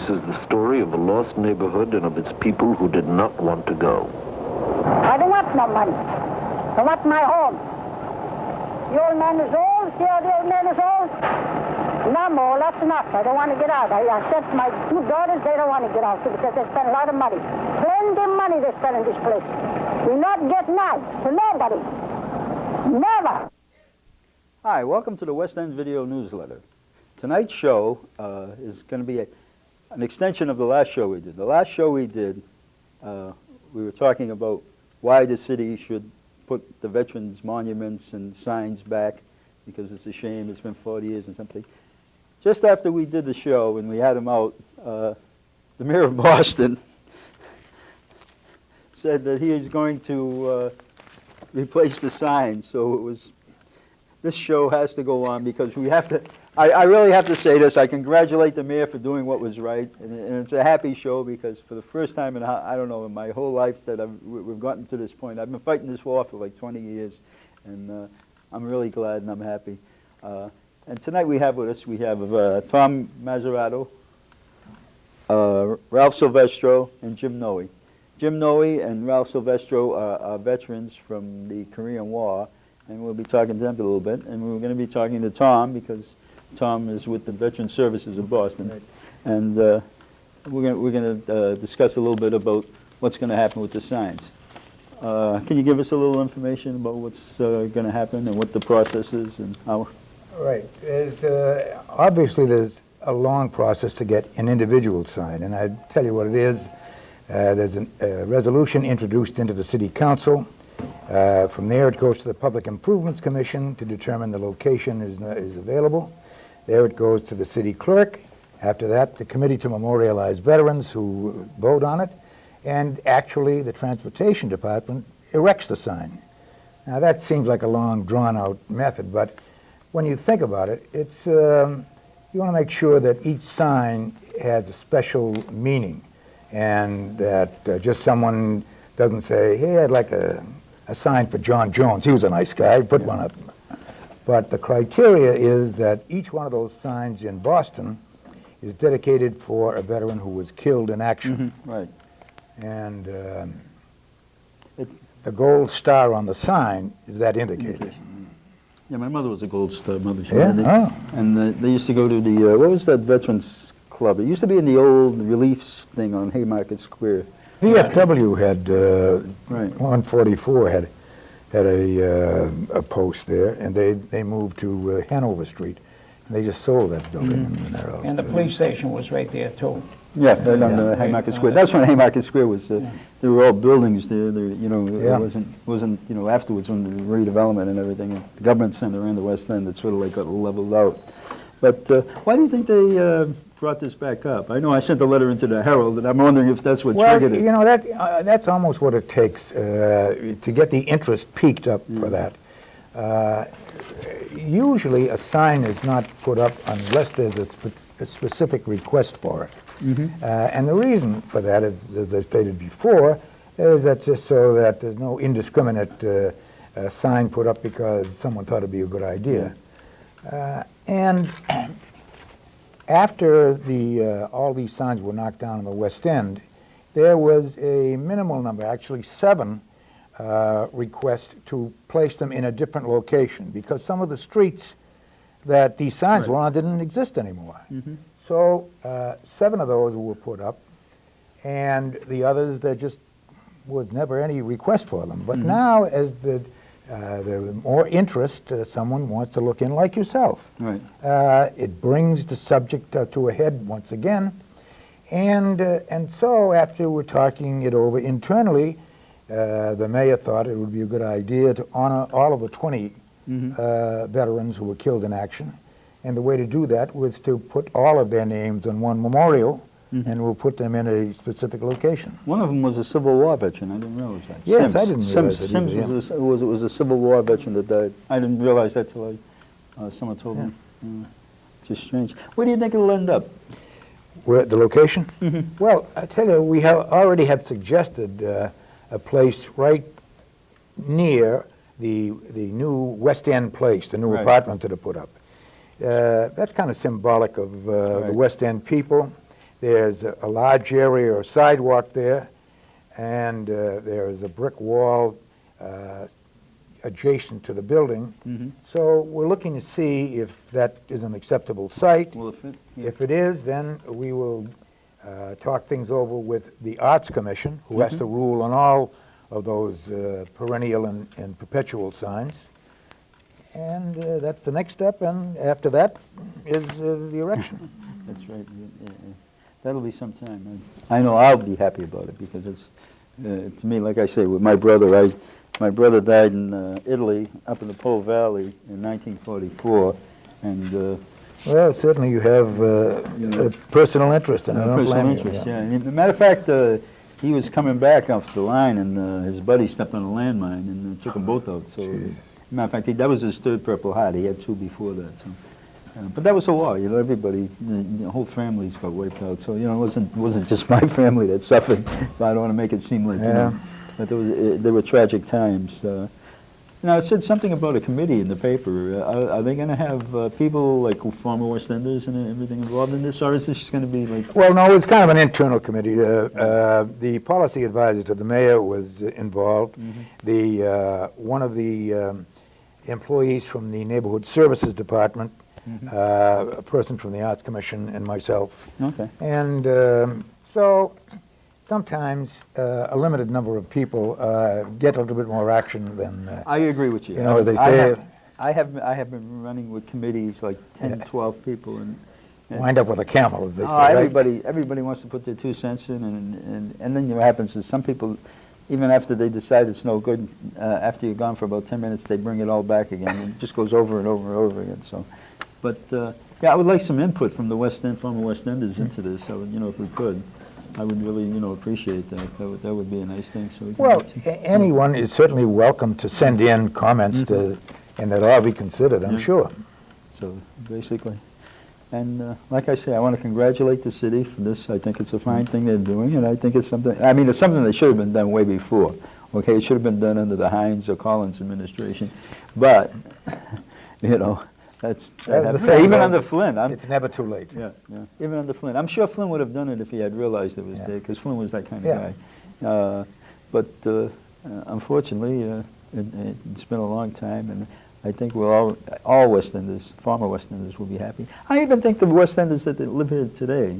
is the story of a lost neighborhood and of its people who did not want to go. I don't want no money. I want my home. The old man is old. See how the old man is old? And I'm old. That's enough. I don't want to get out. I said to my two daughters, they don't want to get out too, because they spend a lot of money. Plenty of money they spend in this place. You're not getting out to nobody. Never. Hi, welcome to the West End Video Newsletter. Tonight's show is going to be an extension of the last show we did. The last show we did, we were talking about why the city should put the veterans' monuments and signs back, because it's a shame, it's been 40 years and something. Just after we did the show and we had him out, the mayor of Boston said that he is going to replace the signs. So this show has to go on, because we have to, I really have to say this, I congratulate the mayor for doing what was right, and it's a happy show, because for the first time in, I don't know, in my whole life that we've gotten to this point. I've been fighting this war for like 20 years, and I'm really glad and I'm happy. And tonight we have with us, we have Tom Matarazzo, Ralph Silvestro, and Jim Noe. Jim Noe and Ralph Silvestro are veterans from the Korean War, and we'll be talking to them a little bit. And we're going to be talking to Tom, because Tom is with the Veteran Services of Boston. Right. And we're going to discuss a little bit about what's going to happen with the signs. Can you give us a little information about what's going to happen and what the process is and how? Right. Obviously, there's a long process to get an individual sign, and I tell you what it is. There's a resolution introduced into the City Council. From there, it goes to the Public Improvements Commission to determine the location is available. There it goes to the City Clerk. After that, the Committee to Memorialize Veterans, who vote on it. And actually, the Transportation Department erects the sign. Now, that seems like a long, drawn-out method, but when you think about it, it's you want to make sure that each sign has a special meaning, and that just someone doesn't say, hey, I'd like a sign for John Jones. He was a nice guy. Put one up. But the criteria is that each one of those signs in Boston is dedicated for a veteran who was killed in action. Mm-hmm. Right. And the gold star on the sign is that indicator. Yeah, my mother was a Gold Star mother. Yeah? And they used to go to the, what was that Veterans Club? It used to be in the old reliefs thing on Haymarket Square. VFW had, right. 144 had a post there, and they moved to Hanover Street, and they just sold that building. Mm-hmm. And the police station was right there, too. Yeah, right on the Haymarket Square. That's when Haymarket Square was, there were all buildings there. It wasn't, afterwards when the redevelopment and everything, and the government center and the West End, it sort of like got leveled out. But why do you think they brought this back up? I know I sent a letter into the Herald, and I'm wondering if that's what triggered it. Well, that's almost what it takes to get the interest peaked up for that. Usually a sign is not put up unless there's a specific request for it. Mm-hmm. And the reason for that is, as I stated before, is that just so that there's no indiscriminate sign put up because someone thought it'd be a good idea. And after all these signs were knocked down in the West End, there was a minimal number, actually 7 requests to place them in a different location, because some of the streets that these signs were on didn't exist anymore. Mm-hmm. So 7 of those were put up, and the others, there just was never any request for them. But now, as there's more interest, someone wants to look in like yourself. Right. It brings the subject to a head once again, and so after we're talking it over internally, the mayor thought it would be a good idea to honor all of the 20 veterans who were killed in action. And the way to do that was to put all of their names on one memorial, and we'll put them in a specific location. One of them was a Civil War veteran. I didn't realize that. Yes, I didn't realize that. Sims was a Civil War veteran that died. I didn't realize that till someone told me. Just strange. Where do you think it'll end up? Where, the location? Well, I tell you, we already have suggested a place right near the new West End place, the new apartment that are put up. That's kind of symbolic of the West End people. There's a large area of sidewalk there, and there is a brick wall adjacent to the building. So we're looking to see if that is an acceptable site. Well, If it is, then we will talk things over with the Arts Commission, who has to rule on all of those perennial and perpetual signs. And that's the next step, and after that is the erection. That's right. That'll be some time. I know I'll be happy about it because it's, to me, like I say, with my brother, my brother died in Italy, up in the Po Valley in 1944, and Well, certainly you have a personal interest in it. I don't personal blame you, interest, yeah. And as a matter of fact, he was coming back off the line, and his buddy stepped on a landmine and took them both out. So, matter of fact, that was his third Purple Heart. He had two before that. So. But that was a war, you know. Everybody, the whole families got wiped out. So, you know, it wasn't just my family that suffered. So I don't want to make it seem like, you know, but there were tragic times. Now, it said something about a committee in the paper. Are they going to have people like former West Enders and everything involved in this, or is this going to be like... Well, no, it's kind of an internal committee. The policy advisor to the mayor was involved. One of the employees from the Neighborhood Services Department, a person from the Arts Commission, and myself. Okay. And so sometimes a limited number of people get a little bit more action than... I agree with you. You know, they say... I have been running with committees like 10, 12 people, and wind up with a camel, as they say, right? everybody wants to put their 2 cents in, and then what happens is some people, even after they decide it's no good, after you're gone for about 10 minutes, they bring it all back again, and it just goes over and over and over again. So, but yeah, I would like some input from the former West Enders into this. So, you know, if we could, I would really, you know, appreciate that. That would be a nice thing. So, Well, anyone is certainly welcome to send in comments to, and they'll all be considered, I'm sure. So basically, and like I say, I want to congratulate the city for this. I think it's a fine thing they're doing, and I think it's something. I mean, it's something that should have been done way before. Okay, it should have been done under the Hines or Collins administration, but you know. Even under Flynn. It's never too late. Yeah, even under Flynn. I'm sure Flynn would have done it if he had realized it was there, because Flynn was that kind of guy. But unfortunately, it's been a long time, and I think we're all West Enders, former West Enders, will be happy. I even think the West Enders that live here today,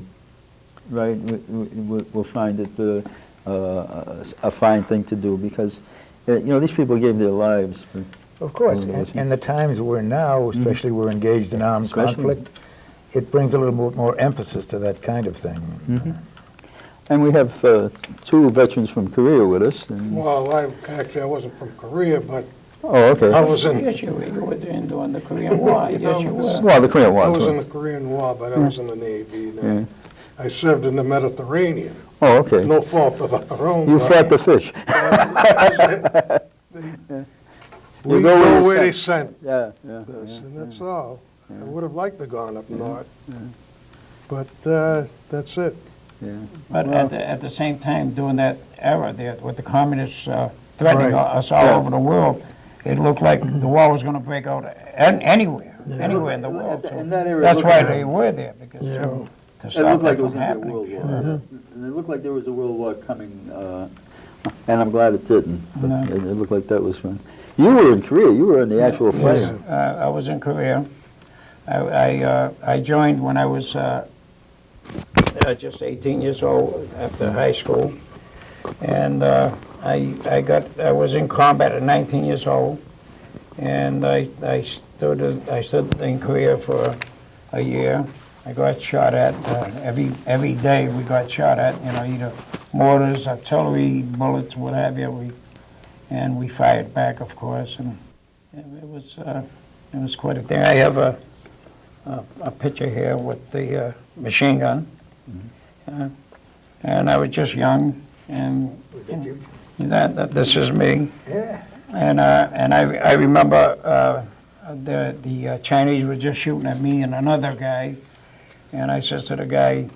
right, will find it a fine thing to do, because you know, these people gave their lives for... Of course, and the times we're in now, especially we're engaged in armed conflict, it brings a little more emphasis to that kind of thing. And we have 2 veterans from Korea with us. And Well, I wasn't from Korea, but oh, okay. I was in... Yes, you were in during the Korean War. Yes, you were. Well, the Korean War. I was in the Korean War, but I was in the Navy. Yeah. I served in the Mediterranean. Oh, okay. No fault of our own. You but fought the fish. We go go where where you're they sent Yeah. us, and that's all. I would have liked to have gone up north, but that's it. Yeah. But at the same time, during that era there, with the communists threatening Right. us all over the world, it looked like the war was going to break out anywhere in the world. So In that era, that's why they were there, because Yeah. to It stop looked like that it was from going to be a happening. world war. And it looked like there was a world war coming, and I'm glad it didn't. But No. it looked like that was fun. You were in Korea. You were in the actual fight. I was in Korea. I joined when I was just 18 years old after high school, and I was in combat at 19 years old, and I stood in Korea for a year. I got shot at every day. We got shot at, you know, either mortars, artillery, bullets, what have you. And we fired back, of course, and it was quite a thing. I have a picture here with the machine gun, and I was just young, and this is me. Yeah. And I remember the Chinese were just shooting at me and another guy, and I says to the guy,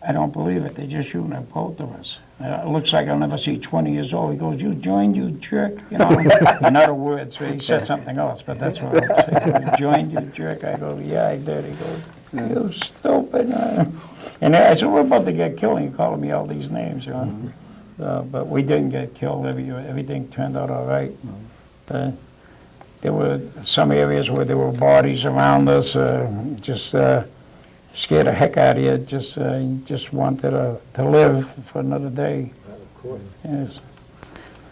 "I don't believe it. They're just shooting at both of us. It looks like I'll never see 20 years old." He goes, "You joined, you jerk." You know, in other words, he said something else, but that's what I said. "You joined, you jerk." I go, "Yeah, I did." He goes, You stupid. And I said, we're about to get killed. He calling me all these names, you know. But we didn't get killed. Everything turned out all right. There were some areas where there were bodies around us, just scared the heck out of you. Just wanted to live for another day. Of course. Yes.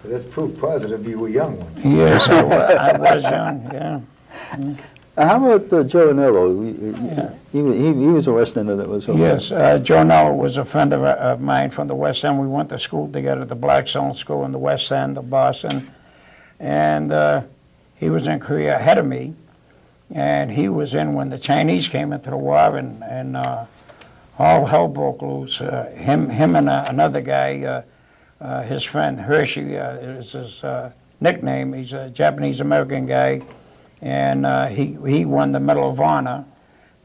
So that's proof positive you were young once. Yes, I was young. Yeah. How about Joe Anello? He was a West Ender that was over. Yes, Joe Nello was a friend of mine from the West End. We went to school together at the Blackstone School in the West End of Boston. And he was in Korea ahead of me. And he was in when the Chinese came into the war, and all hell broke loose. Him and another guy, his friend Hershey, is his nickname. He's a Japanese-American guy. And he won the Medal of Honor,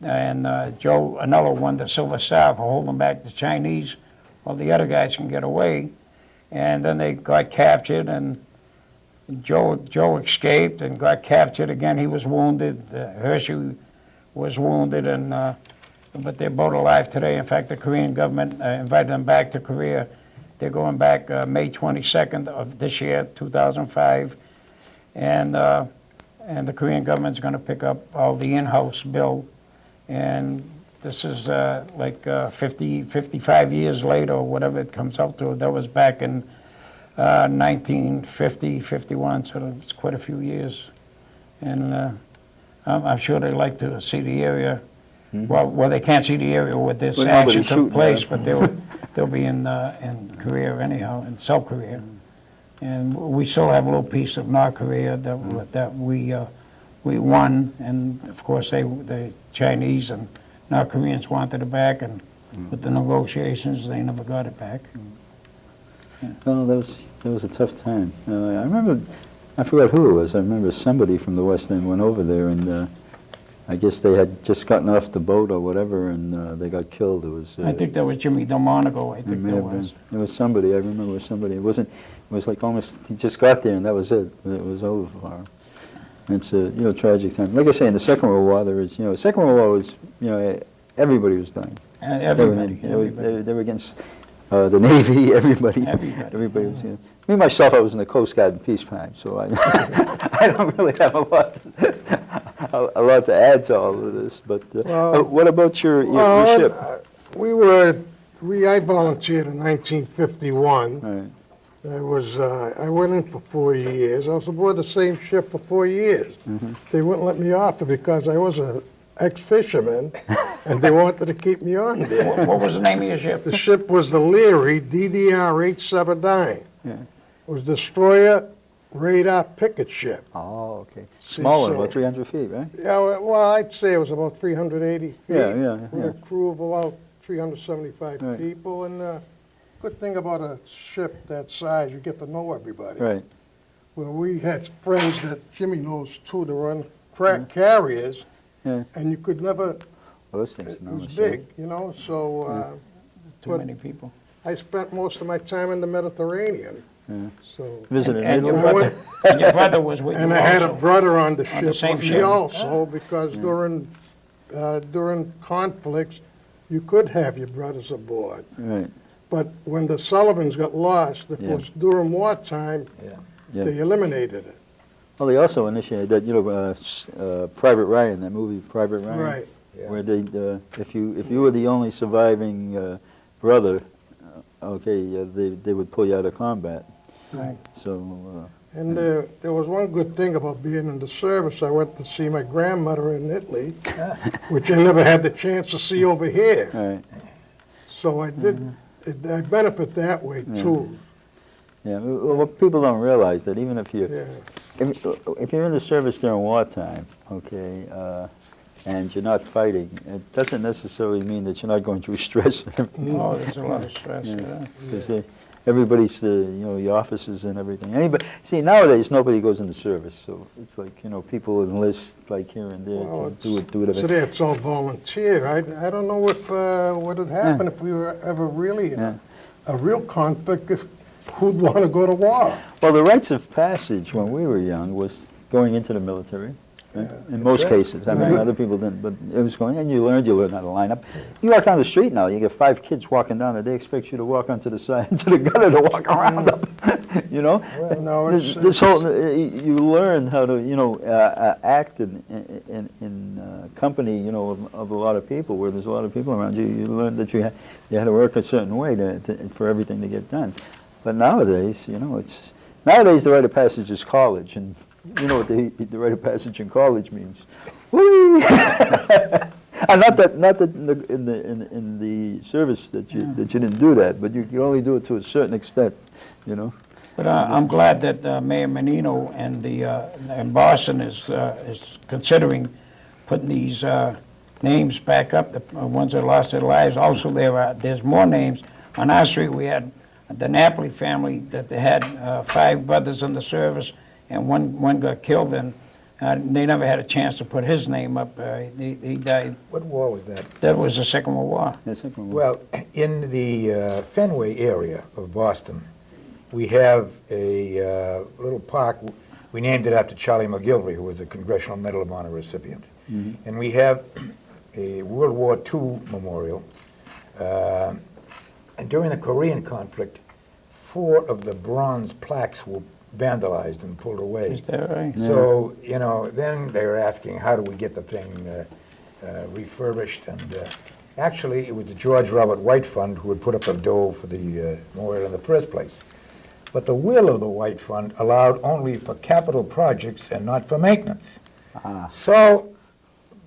and Joe Anello won the Silver Star for holding back the Chinese while the other guys can get away. And then they got captured, and Joe escaped and got captured again. He was wounded. Hershey was wounded, but they're both alive today. In fact, the Korean government invited them back to Korea. They're going back May 22nd of this year, 2005, and the Korean government's going to pick up all the in-house bill. And this is like 55 years later, or whatever it comes out to. That was back in 1950, 51, so it's quite a few years. And I'm sure they like to see the area. Well, they can't see the area where this action took place, but they'll be in Korea anyhow, in South Korea. And we still have a little piece of North Korea that we won, and of course the Chinese and North Koreans wanted it back, and with the negotiations they never got it back. Well, that was a tough time. I remember, I forgot who it was. I remember somebody from the West End went over there, and I guess they had just gotten off the boat or whatever, and they got killed. It was. I think that was Jimmy Delmonico. I think that was. It was somebody. I remember it was somebody. It wasn't. It was like almost. He just got there, and that was it. It was over for him. It's a tragic time. Like I say, in the Second World War, there was Second World War was everybody was dying. Everybody. They were against the Navy. Everybody was. Me myself, I was in the Coast Guard in peacetime, so I don't really have a lot to add to all of this. But what about your ship? I volunteered in 1951. Right. I went in for 4 years. I was aboard the same ship for 4 years. They wouldn't let me off because I was an ex-fisherman, and they wanted to keep me on there. What was the name of your ship? The ship was the Leary DDR 879. Yeah. It was destroyer radar picket ship. Oh, okay. Smaller, so- about 300 feet, right? Yeah, well, I'd say it was about 380 feet. Yeah. With a crew of about 375 Right. people. And good thing about a ship that size, you get to know everybody. Right. Well, we had friends that Jimmy knows too, that run crack carriers, Yeah. and you could never, Those things. it was big, so Too but- many people. I spent most of my time in the Mediterranean. Yeah. So, Visited And your Italy. brother, and your brother was with you and I had a also. brother on the ship same with me ship. also, because during conflicts, you could have your brothers aboard. Right. But when the Sullivans got lost, of Yeah. course, during wartime, Yeah. they eliminated it. Well, they also initiated that, Private Ryan, that movie, Private Ryan. Right. Where they, if you were the only surviving brother, they would pull you out of combat. Right. So. And there was one good thing about being in the service. I went to see my grandmother in Italy, which I never had the chance to see over here. Right. So I did. I benefit that way too. Yeah. Well, people don't realize that even if you Yeah. if you're in the service during wartime, okay, and you're not fighting, it doesn't necessarily mean that you're not going through stress. Oh, there's a lot of stress. Yeah. Because everybody's the officers and everything. Anybody, see, nowadays nobody goes into service, so it's like people enlist like here and there Well, to do whatever. Today it's all volunteer. I don't know if what would happen if we were ever really in a real conflict. If who'd want to go to war? Well, the rites of passage when we were young was going into the military, In most cases. I mean, other people didn't, but it was going, and you learn how to line up. You walk down the street now, you get 5 kids walking down, and they expect you to walk onto the side, into the gutter to walk around them, you know? Well, no, it's, This whole, you learn how to, you know, act in company, you know, of a lot of people, where there's a lot of people around you. You learn that you had to work a certain way for everything to get done. But nowadays, you know, nowadays the rite of passage is college, and you know what the rite of passage in college means. Whee! And not that in the service that you didn't do that, but you can only do it to a certain extent, you know. But I'm glad that Mayor Menino and Boston is considering putting these names back up, the ones that lost their lives. Also, there's more names. On our street, we had the Napoli family that they had 5 brothers in the service, and one got killed, and they never had a chance to put his name up. He died. What war was that? That was the Second World War. Yeah, Second World War. Well, in the Fenway area of Boston, we have a little park. We named it after Charlie McGilvery, who was a Congressional Medal of Honor recipient. Mm-hmm. And we have a World War II memorial. And during the Korean conflict, 4 of the bronze plaques were vandalized and pulled away. Is that right? So, you know, then they were asking, how do we get the thing refurbished? And actually, it was the George Robert White Fund who had put up a dough for the memorial in the first place. But the will of the White Fund allowed only for capital projects and not for maintenance. Ah. So,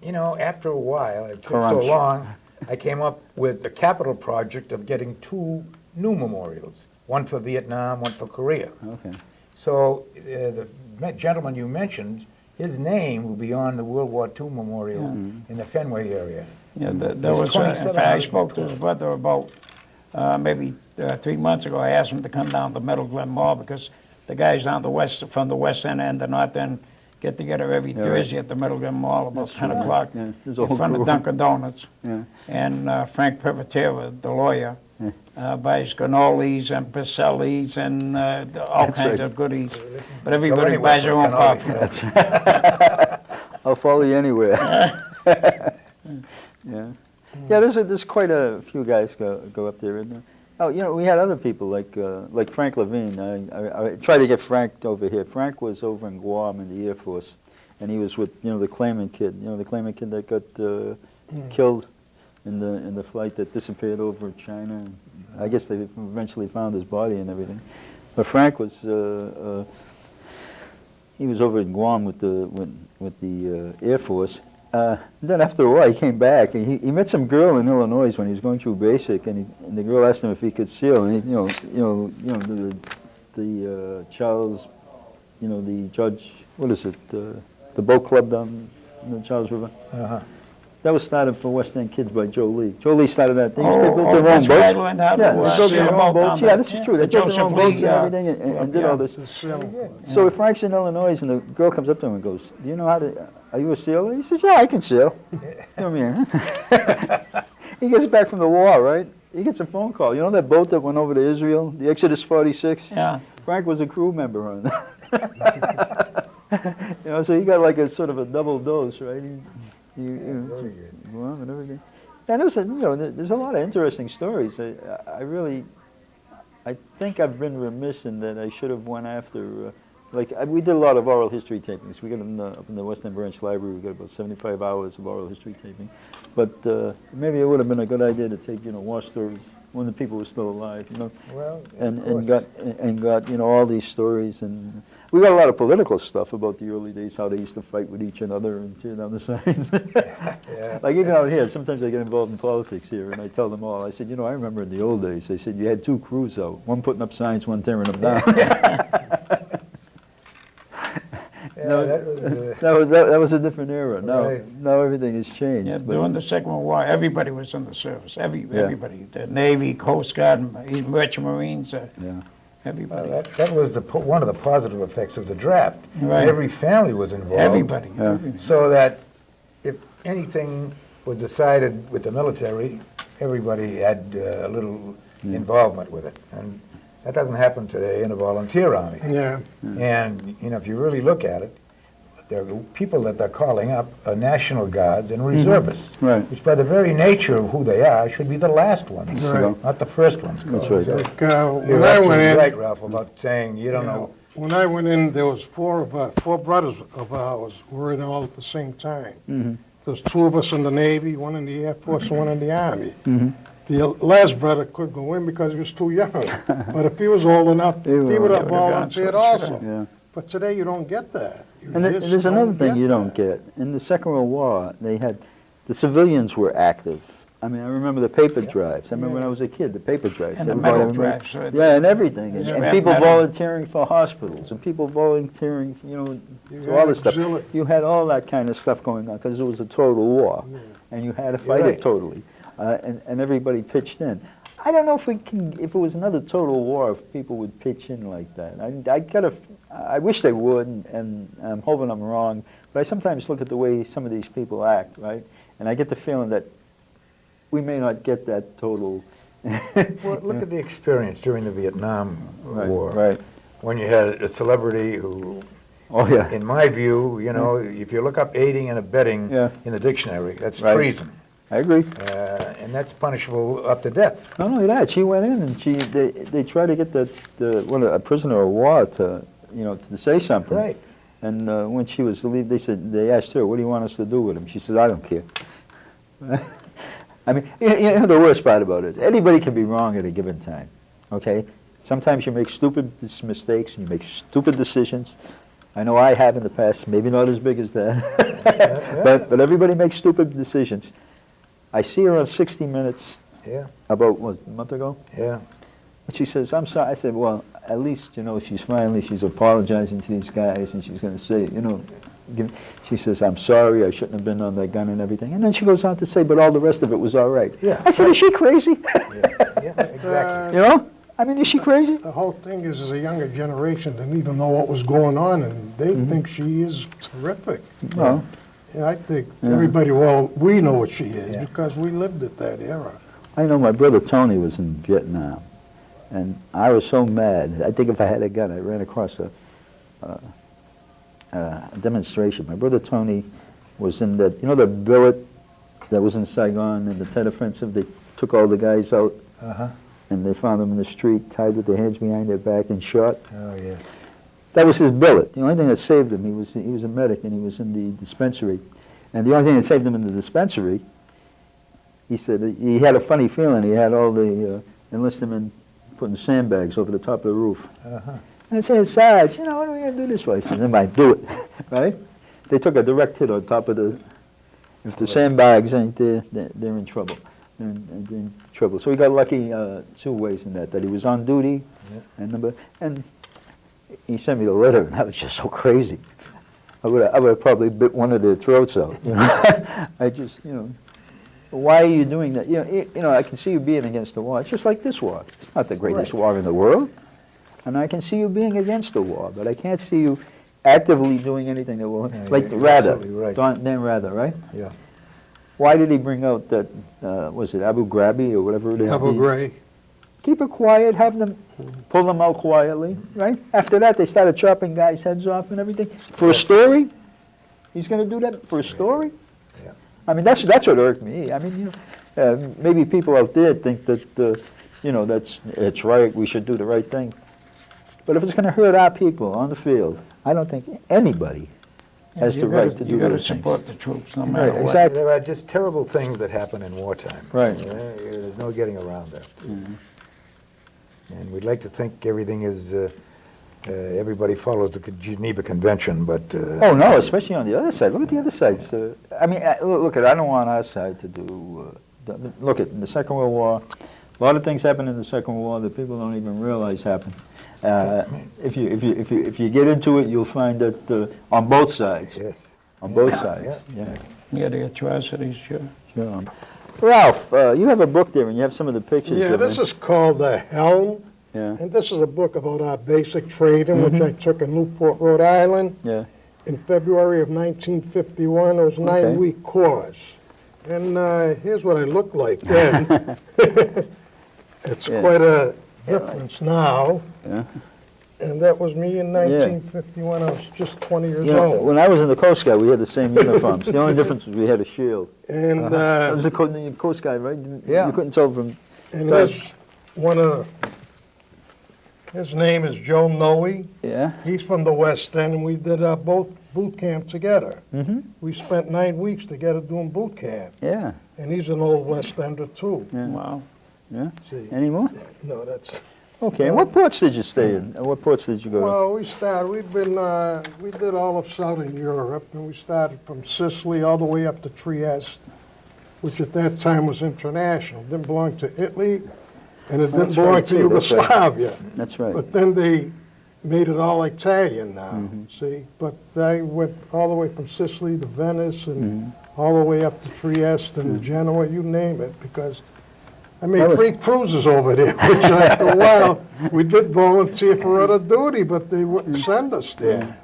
you know, after a while, it took so Crunch. long, I came up with the capital project of getting 2 new memorials, one for Vietnam, one for Korea. Okay. So the gentleman you mentioned, his name will be on the World War II memorial in the Fenway area. Yeah, there There's was. In fact, I 27 spoke to his brother about maybe 3 months ago. I asked him to come down to Meadow Glen Mall because the guys down the west, from the west end and the north end, get together every Thursday at the Meadow Glen Mall about 10 o'clock Yeah, there's a in whole front of crew. Dunkin' Donuts. Yeah. And Frank Privatera, the lawyer, buys cannolis and pastellis and all That's kinds right. of goodies. But everybody anywhere buys for their own cannoli. coffee. I'll follow you anywhere. Yeah. Yeah, there's quite a few guys go up there, isn't there? Oh, you know, we had other people like Frank Levine. I tried to get Frank over here. Frank was over in Guam in the Air Force, and he was with, you know, the Clayman kid. You know, the Clayman kid that got killed in the flight that disappeared over China. I guess they eventually found his body and everything. But Frank was he was over in Guam with the Air Force. Then after a while he came back and he met some girl in Illinois when he was going through basic, and the girl asked him if he could sail, and the Charles, you know, the judge, what is it, the boat club down in the Charles River. That was started for West End kids by Joe Lee. Joe Lee started that. They built their own that's where I boats. learned how to Yeah, they built their sail a own boat boats. down Yeah, there. this is true. They The built their own Joseph boats Lee, and everything and did all this. So if Frank's in Illinois and the girl comes up to him and goes, "Do you know how to? Are you a sailor?" He says, "Yeah, I can sail." Come here. He gets back from the war, right? He gets a phone call. You know that boat that went over to Israel, the Exodus 46? Yeah. Frank was a crew member on that. You know, so he got like a sort of a double dose, right? Very good. Guam and everything. And there's a lot of interesting stories. I think I've been remiss in that I should have went after. We did a lot of oral history tapings. We got up in the West End Branch Library. We got about 75 hours of oral history taping. But maybe it would have been a good idea to take, war stories when the people were still alive, Well, and got all these stories, and we got a lot of political stuff about the early days, how they used to fight with each another and tear down the signs. Yeah. Like even out here, sometimes I get involved in politics here, and I tell them all. I said, I remember in the old days. They said you had 2 crews out, one putting up signs, one tearing them down. That was a different era. Now everything has changed. Yeah, but- during the Second World War, everybody was in the service. Everybody, the Navy, Coast Guard, Merchant Marines, Yeah. everybody. that was one of the positive effects of the draft. Right. Every family was involved. Everybody. Yeah. everybody. So that if anything was decided with the military, everybody had a little involvement with it. And that doesn't happen today in a volunteer army. Yeah. And, if you really look at it, There are people that they're calling up National Guards and reservists, Right. which by the very nature of who they are should be the last ones, Right. not the first ones called. That's right. Like, You're when I went absolutely in, right, Ralph, about saying you don't know. when I went in, there was four brothers of ours were in all at the same time. There's two of us in the Navy, one in the Air Force, and one in the Army. The last brother couldn't go in because he was too young. But if he was old enough, he would have volunteered also. Yeah. But today you don't get that. You And just there's another don't thing get you don't that. get. In the Second World War, the civilians were active. I mean, I remember the paper drives. I remember when I was a kid, the paper drives. And the Everybody- metal drives, right? Yeah, and everything. And, Yeah. and people Metal. volunteering for hospitals, and people volunteering, for all this stuff. auxiliary. You had all that kind of stuff going on, because it was a total war. And you had to fight right. it totally. And everybody pitched in. I don't know if if it was another total war, if people would pitch in like that. I wish they would, and I'm hoping I'm wrong, but I sometimes look at the way some of these people act, right? And I get the feeling that we may not get that total. Well, look at the experience during the Vietnam War. Right. When you had a celebrity who, Oh, yeah. in my view, if you look up aiding and abetting Yeah. in the dictionary, that's Right. treason. I agree. And that's punishable up to death. Not only that, she went in and they tried to get a prisoner of war to say something. Right. And when she was to leave, they asked her, "What do you want us to do with him?" She said, "I don't care." I mean, you know the worst part about it is anybody can be wrong at a given time. Okay, sometimes you make stupid mistakes and you make stupid decisions. I know I have in the past, maybe not as big as that, but everybody makes stupid decisions. I see her on 60 Minutes Yeah, about, a month ago? yeah. And she says, "I'm sorry." I said, "Well, at least, she's apologizing to these guys, and she's going to say, she says, 'I'm sorry, I shouldn't have been on that gun and everything.' And then she goes on to say, but all the rest of it was all right." Yeah. I said, "Is she crazy?" Yeah, exactly. I mean, is she crazy? The whole thing is a younger generation didn't even know what was going on, and they think she is terrific. No. Yeah, I think everybody, we know what she is because we lived at that era. I know my brother Tony was in Vietnam, and I was so mad. I think if I had a gun, I ran across a demonstration. My brother Tony was in the billet that was in Saigon in the Tet Offensive. They took all the guys out, and they found them in the street, tied with their hands behind their back and shot. Oh, yes. That was his billet. The only thing that saved him, he was a medic, and he was in the dispensary. And the only thing that saved him in the dispensary, he said he had a funny feeling. He had all the enlistment putting sandbags over the top of the roof. And I said, "Sarge, what are we going to do this for?" He said, "Never mind, do it." Right? They took a direct hit on top of the... If the sandbags ain't there, they're in trouble. They're in trouble. So he got lucky 2 ways in that he was on duty, and he sent me the letter, and I was just so crazy. I would have probably bit one of their throats out. I just, why are you doing that? I can see you being against the war. It's just like this war. It's not the greatest war in the world. And I can see you being against the war, but I can't see you actively doing anything that will, like you're Rather, absolutely right. Dan Rather, right? Yeah. Why did he bring out that, was it Abu Ghraib or whatever it is? Abu Ghraib. Keep it quiet, have them, pull them out quietly, right? After that, they started chopping guys' heads off and everything. For a story? He's going to do that for a story? Yeah. I mean, that's what irked me. I mean, maybe people out there think that, it's right, we should do the right thing. But if it's going to hurt our people on the field, I don't think anybody has the right to do You got to those things. support the troops no matter Right, what. exactly. There are just terrible things that happen in wartime. Right. There's no getting around that. And we'd like to think everything is, everybody follows the Geneva Convention, but... Oh, no, especially on the other side. Look at the other side. I mean, look, I don't want our side to do... look, in the Second World War, a lot of things happened in the Second World War that people don't even realize happened. If you get into it, you'll find that on both sides. Yes. On both sides. Yeah. Yeah, the atrocities, sure. Sure. Ralph, you have a book there, and you have some of the pictures. Yeah, this is called The Helm, Yeah. and this is a book about our basic training, which I took in Newport, Rhode Island. Yeah. In February of 1951. It was a 9-week course. And here's what I looked like then. It's quite a difference now. Yeah. And that was me in 1951. I was just 20 years You know, old. when I was in the Coast Guard, we had the same uniforms. The only difference was we had a shield. And That was the Coast Guard, right? Yeah. You couldn't tell from... and his name is Joe Noe. Yeah? He's from the West End, and we did both boot camp together. Mm-hmm. We spent 9 weeks together doing boot camp. Yeah. And he's an old West Ender, too. Yeah. Wow. Yeah? See, Any more? no, that's... Okay, and what ports did you stay in? What ports did you go to? Well, we did all of Southern Europe, and we started from Sicily all the way up to Trieste, which at that time was international. It didn't belong to Italy, and it didn't That's belong right, to too. That's right. Yugoslavia. That's right. But then they made it all Italian now, Mm-hmm. see? But I went all the way from Sicily to Venice and Mm-hmm. all the way up to Trieste and Genoa, you name it, because I made That was- 3 cruises over there, which after a while, we did volunteer for other duty, but they wouldn't send us there.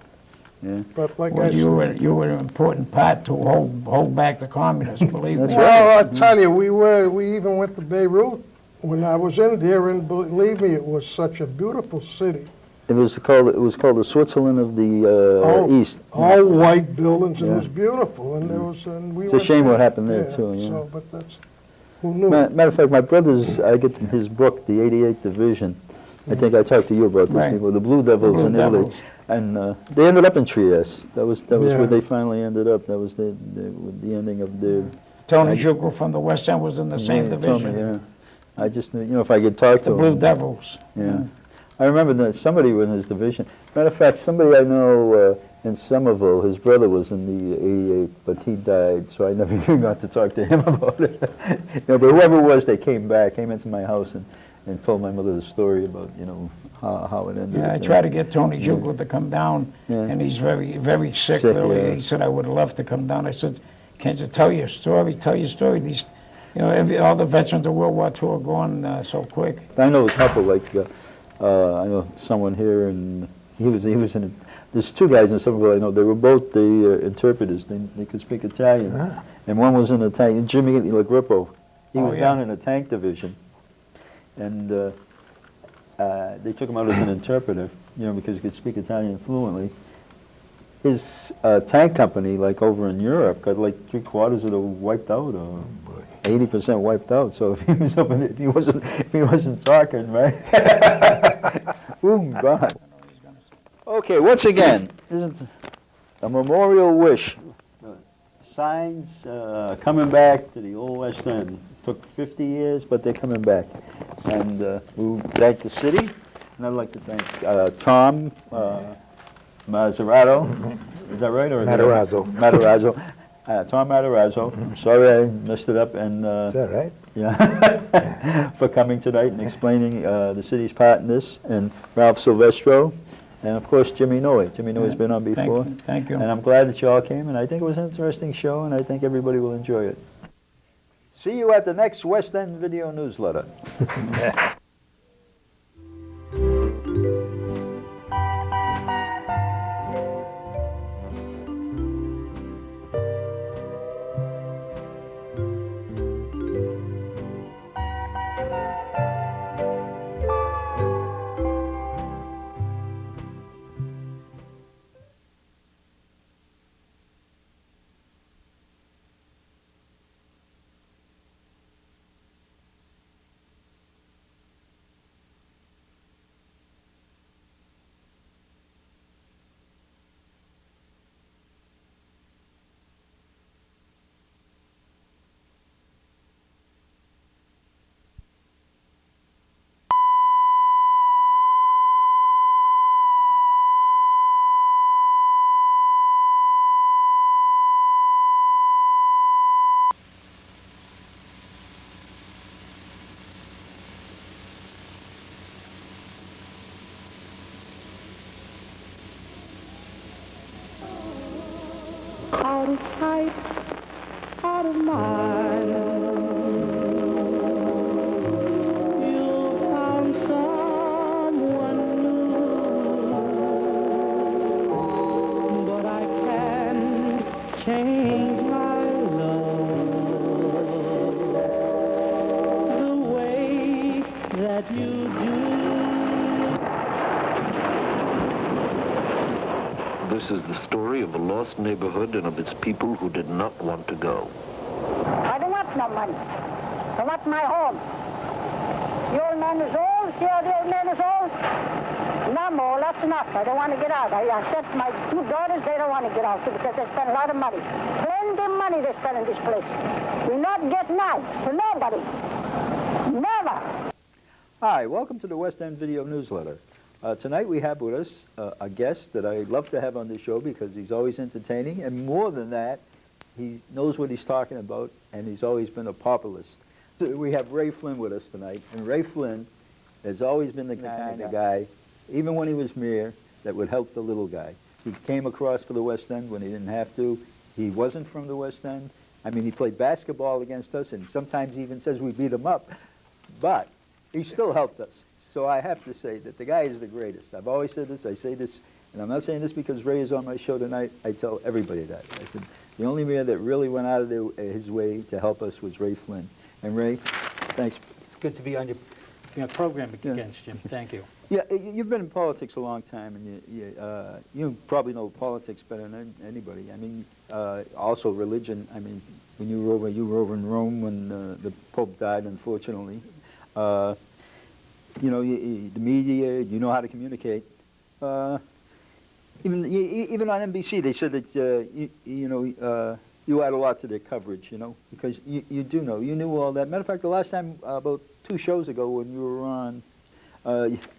Yeah. But like I Well, said, you were an important part to hold back the communists, believe me. That's well, I tell you, we even went to Beirut when I was in there, and believe me, it was such a beautiful city. It was called the Switzerland of the All- East. All white buildings, and Yeah. it was beautiful, and there was, and we It's a went shame there. what happened there, too, yeah. So, but that's, who knew? Matter of fact, my brother's, I get his book, the 88th Division. I think I talked to you about this Right. before, the Blue Devils Blue in Italy. Devils. And they ended up in Trieste. That was Yeah. where they finally ended up. That was the ending of their... Tony Jugo from the West End was in the same Yeah, he told me, division. yeah. I just knew, if I could talk to The him. Blue Devils. Yeah. I remember that somebody was in his division. Matter of fact, somebody I know in Somerville, his brother was in the 88, but he died, so I never even got to talk to him about it. But whoever it was, they came into my house and told my mother the story about, how it ended. Yeah, I tried to get Tony Jugo to come down, Yeah. and he's very, very sick. Sick, Really. yeah. He said, I would have loved to come down. I said, can't you tell your story? Tell your story. These, all the veterans of World War II are gone so quick. I know a couple, I know someone here, and he was in there's 2 guys in Somerville I know. They were both the interpreters. They could speak Italian. And one was in a tank, Jimmy LaGrippo. He Oh, was yeah. down in a tank division. And they took him out as an interpreter, because he could speak Italian fluently. His tank company, over in Europe, got 3/4 of them wiped out, or 80% wiped out. So if he wasn't talking, right? Oh God. Okay, once again, isn't a memorial wish. Signs coming back to the old West End. Took 50 years, but they're coming back. And we thank the city, and I'd like to thank Tom Mazzarato. Is that right? Or Matarazzo. Matarazzo. Tom Matarazzo. I'm sorry I messed it up. And Is that right? yeah, for coming tonight and explaining the city's part in this, and Ralph Silvestro, and of course Jimmy Noe. Jimmy Noe's been on before. Thank you. And I'm glad that you all came, and I think it was an interesting show, and I think everybody will enjoy it. See you at the next West End Video Newsletter. Out of sight, out of mind. You found someone new, but I can't change my love the way that you do. This is the story of a lost neighborhood and of its people who did not want to go. I don't want no money. I want my home. The old man is old. See how the old man is old? No more, that's enough. I don't want to get out. I said to my two daughters, they don't want to get out too because they spend a lot of money. Plenty of money they spend in this place. We not get nice to nobody. Never. Hi, welcome to the West End Video Newsletter. Tonight we have with us a guest that I love to have on the show because he's always entertaining, and more than that, he knows what he's talking about, and he's always been a populist. So we have Ray Flynn with us tonight, and Ray Flynn has always been the kind of guy, even when he was mayor, that would help the little guy. He came across for the West End when he didn't have to. He wasn't from the West End. I mean, he played basketball against us, and sometimes he even says we beat him up, but he still helped us. So I have to say that the guy is the greatest. I've always said this, I say this, and I'm not saying this because Ray is on my show tonight. I tell everybody that. I said, the only mayor that really went out of his way to help us was Ray Flynn. And Ray, thanks. It's good to be on your program again, Jim. Thank you. Yeah, you've been in politics a long time, and you probably know politics better than anybody. I mean, also religion. I mean, when you were over in Rome when the Pope died, unfortunately. You know, the media, you know how to communicate. Even on NBC, they said that, you add a lot to their coverage, you know, because you do know. You knew all that. Matter of fact, the last time, about 2 shows ago when you were on,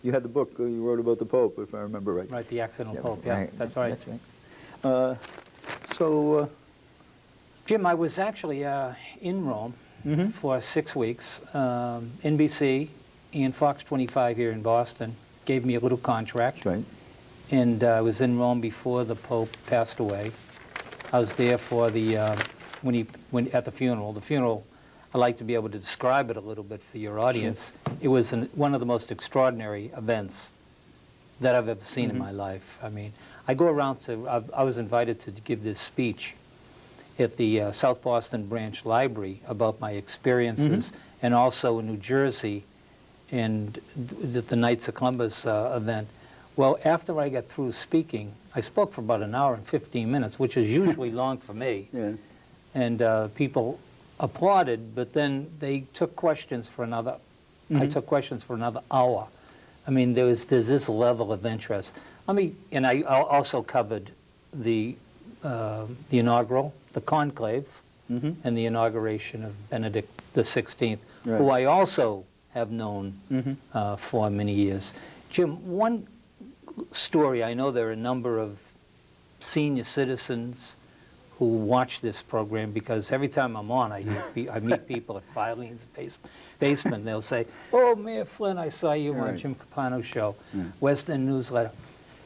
you had the book you wrote about the Pope, if I remember right. Right, the accidental Pope, yeah, right. that's right. That's right. Jim, I was actually in Rome for 6 weeks. NBC and Fox 25 here in Boston gave me a little contract. Right. And I was in Rome before the Pope passed away. I was there for the, at the funeral. The funeral, I like to be able to describe it a little bit for your audience. Sure. It was one of the most extraordinary events that I've ever seen in my life. I mean, I go around to, I was invited to give this speech at the South Boston Branch Library about my experiences, and also in New Jersey and the Knights of Columbus event. Well, after I got through speaking, I spoke for about an hour and 15 minutes, which is usually long for me. Yeah. And people applauded, but then they took questions for another, I took questions for another hour. I mean, there's this level of interest. And I also covered the inaugural, the conclave, and the inauguration of Benedict XVI, right, who I also have known for many years. Jim, one story, I know there are a number of senior citizens who watch this program because every time I'm on, I meet people at Filene's basement. They'll say, "Oh, Mayor Flynn, I saw you on Jim Capano's show, West End Newsletter."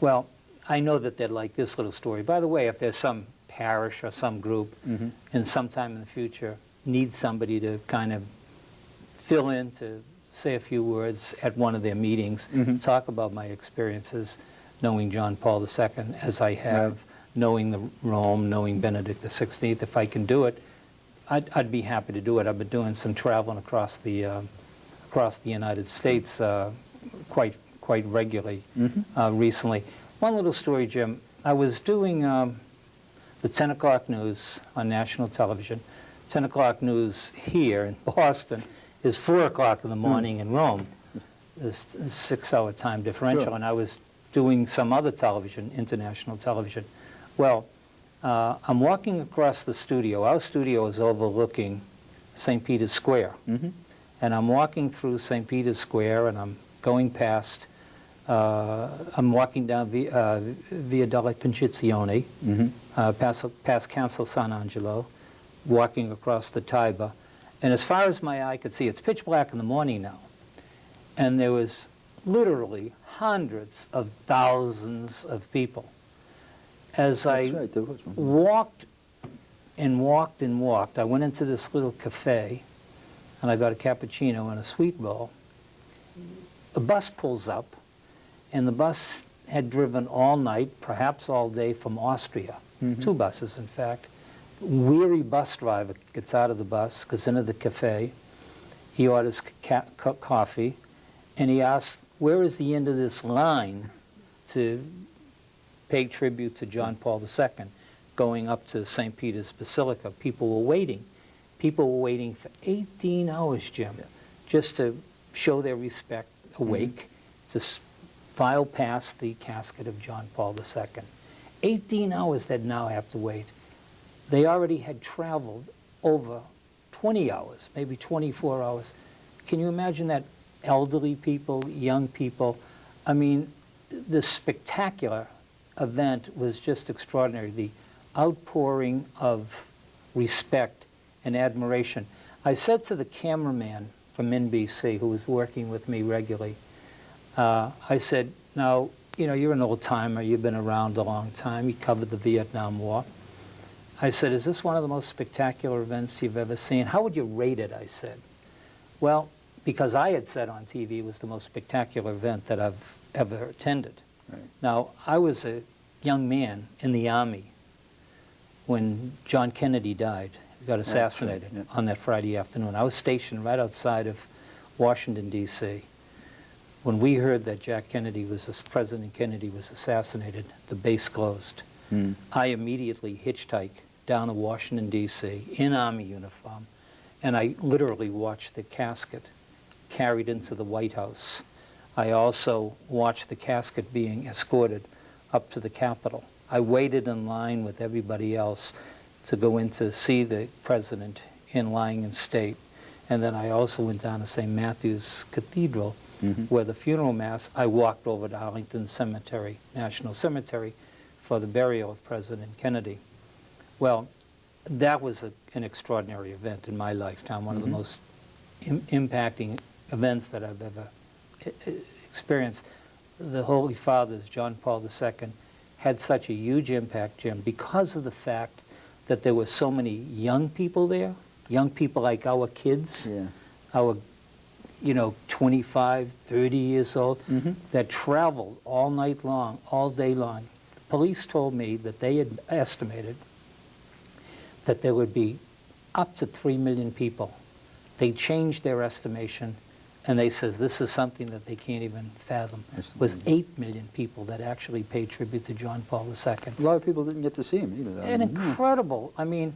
Well, I know that they'd like this little story. By the way, if there's some parish or some group, and sometime in the future needs somebody to kind of fill in, to say a few words at one of their meetings, talk about my experiences, knowing John Paul II as I have, knowing the Rome, knowing Benedict XVI. If I can do it, I'd be happy to do it. I've been doing some traveling across the United States quite regularly recently. One little story, Jim. I was doing the 10 o'clock news on national television. 10 o'clock news here in Boston is 4 o'clock in the morning in Rome. There's a 6-hour time differential, and I was doing some other television, international television. Well, I'm walking across the studio. Our studio is overlooking St. Peter's Square. And I'm walking through St. Peter's Square, and I'm going past, I'm walking down Via della Concezione, past Council San Angelo, walking across the Tiber. And as far as my eye could see, it's pitch black in the morning now. And there was literally hundreds of thousands of people. As I walked and walked and walked, I went into this little cafe, and I got a cappuccino and a sweet bowl. A bus pulls up, and the bus had driven all night, perhaps all day, from Austria. 2 buses, in fact. Weary bus driver gets out of the bus, goes into the cafe, he orders coffee, and he asks, where is the end of this line to pay tribute to John Paul II, going up to St. Peter's Basilica. People were waiting. People were waiting for 18 hours, Jim, just to show their respect, awake, to file past the casket of John Paul II. 18 hours they'd now have to wait. They already had traveled over 20 hours, maybe 24 hours. Can you imagine that? Elderly people, young people. I mean, this spectacular event was just extraordinary. The outpouring of respect and admiration. I said to the cameraman from NBC, who was working with me regularly, I said, now, you know, you're an old timer, you've been around a long time, you covered the Vietnam War. I said, is this one of the most spectacular events you've ever seen? How would you rate it, I said. Well, because I had said on TV it was the most spectacular event that I've ever attended. Right. Now, I was a young man in the Army when John Kennedy died. He got assassinated on that Friday afternoon. I was stationed right outside of Washington, D.C. When we heard that President Kennedy was assassinated, the base closed. I immediately hitchhiked down to Washington, D.C. in Army uniform, and I literally watched the casket carried into the White House. I also watched the casket being escorted up to the Capitol. I waited in line with everybody else to go in to see the president lying in state. And then I also went down to St. Matthew's Cathedral, where the funeral mass, I walked over to Arlington Cemetery, National Cemetery, for the burial of President Kennedy. Well, that was an extraordinary event in my lifetime, one of the most impacting events that I've ever experienced. The Holy Fathers, John Paul II, had such a huge impact, Jim, because of the fact that there were so many young people there, young people like our kids, our, 25, 30 years old, that traveled all night long, all day long. The police told me that they had estimated that there would be up to 3 million people. They changed their estimation, and they says this is something that they can't even fathom. It was 8 million people that actually paid tribute to John Paul II. A lot of people didn't get to see him either. And incredible. I mean,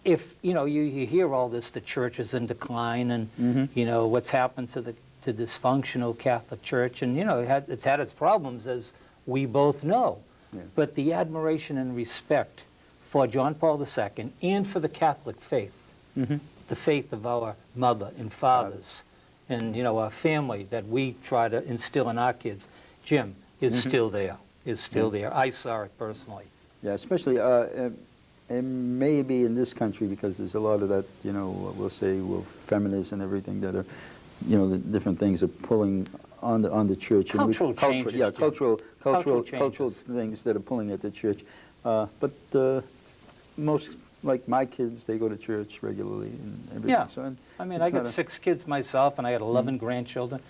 if, you hear all this, the church is in decline, and, what's happened to the dysfunctional Catholic Church, and, it's had its problems, as we both know. But the admiration and respect for John Paul II and for the Catholic faith, the faith of our mother and fathers, and our family that we try to instill in our kids, Jim, is still there. Is still there. I saw it personally. Yeah, especially and maybe in this country, because there's a lot of that, we'll say, feminists and everything that are, the different things are pulling on the church. Cultural changes. Yeah, cultural changes. things that are pulling at the church. But most, like my kids, they go to church regularly and everything. Yeah. So, I mean, I got 6 kids myself, and I got 11 grandchildren.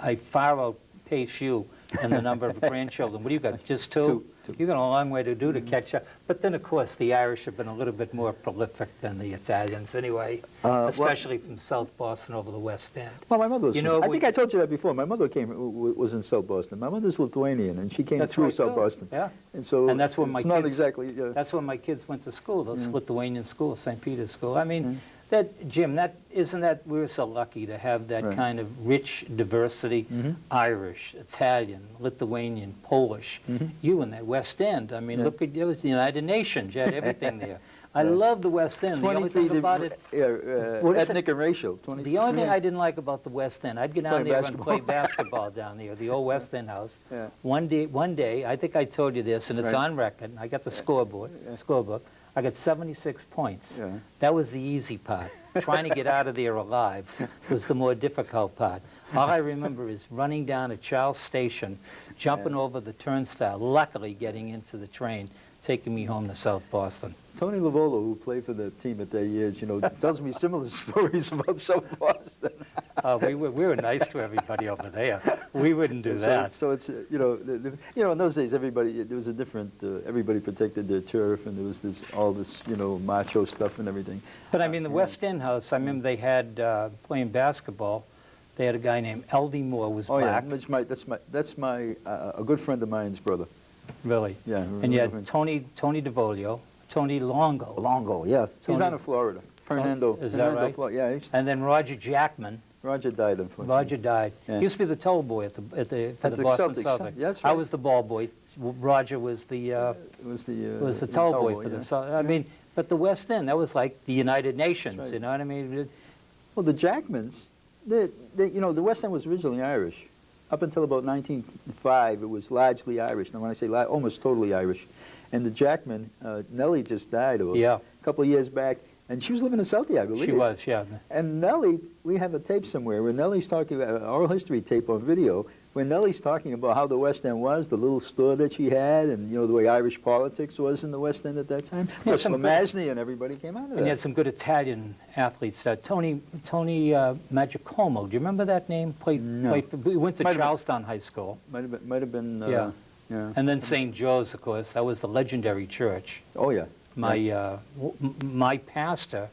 I far outpace you in the number of grandchildren. What do you got, just 2? You've got a long way to do to catch up. But then, of course, the Irish have been a little bit more prolific than the Italians anyway, especially from South Boston over the West End. Well, my mother was I think I told you that before. My mother was in South Boston. My mother's Lithuanian, and she came through South Boston. Yeah. And so that's where my it's kids, not exactly... That's where my kids went to school, those Lithuanian schools, St. Peter's School. I mean, Jim, we're so lucky to have that kind of rich diversity, Irish, Italian, Lithuanian, Polish. You in that West End, I mean, look at the United Nations, you had everything there. I love the West End. The only thing about it, ethnic and racial. The only thing I didn't like about the West End, I'd get down there and play basketball down there, the old West End house. One day, I think I told you this, and it's on record. I got the scorebook. I got 76 points. That was the easy part. Trying to get out of there alive was the more difficult part. All I remember is running down to Charles Station, jumping over the turnstile, luckily getting into the train, taking me home to South Boston. Tony Lavolo, who played for the team at that age, tells me similar stories about South Boston. We were nice to everybody over there. We wouldn't do that. So it's, in those days, everybody, there was a different, everybody protected their turf, and there was all this, macho stuff and everything. But I mean, the West End house, I remember they had, playing basketball, they had a guy named L.D. Moore, was black. Yeah, that's my a good friend of mine's brother. Really. Yeah. And you had Tony DeVolio, Tony Longo, Longo, yeah. He's Tony- down in Florida. Fernando. Is that Fernando, right? Yeah, and then Roger Jackman. Roger died, unfortunately. Roger died. Yeah. He used to be the toll boy for At the the Boston Celtics. Celtics. Yeah, that's I right. was the ball boy. Roger was the was the toll boy for yeah. the Celtics. I mean, but the West End, that was like the United Nations. That's right. You know what I mean? Well, the Jackmans, you know, the West End was originally Irish. Up until about 1905, it was largely Irish. Now, when I say almost totally Irish. And the Jackman, Nellie just died a couple of years back, and she was living in Southie, I believe. She was, yeah. And Nellie, we have a tape somewhere where Nellie's talking about an oral history tape on video, when Nellie's talking about how the West End was, the little store that she had, and you know the way Irish politics was in the West End at that time. Yeah, Plus, LeMasney and everybody came out of And that. you had some good Italian athletes. Tony Magicomo, do you remember that name? No. We went to Might have been- Charlestown High School. Might have been. Yeah. Yeah. And then St. Joe's, of course. That was the legendary church. Oh yeah. My pastor,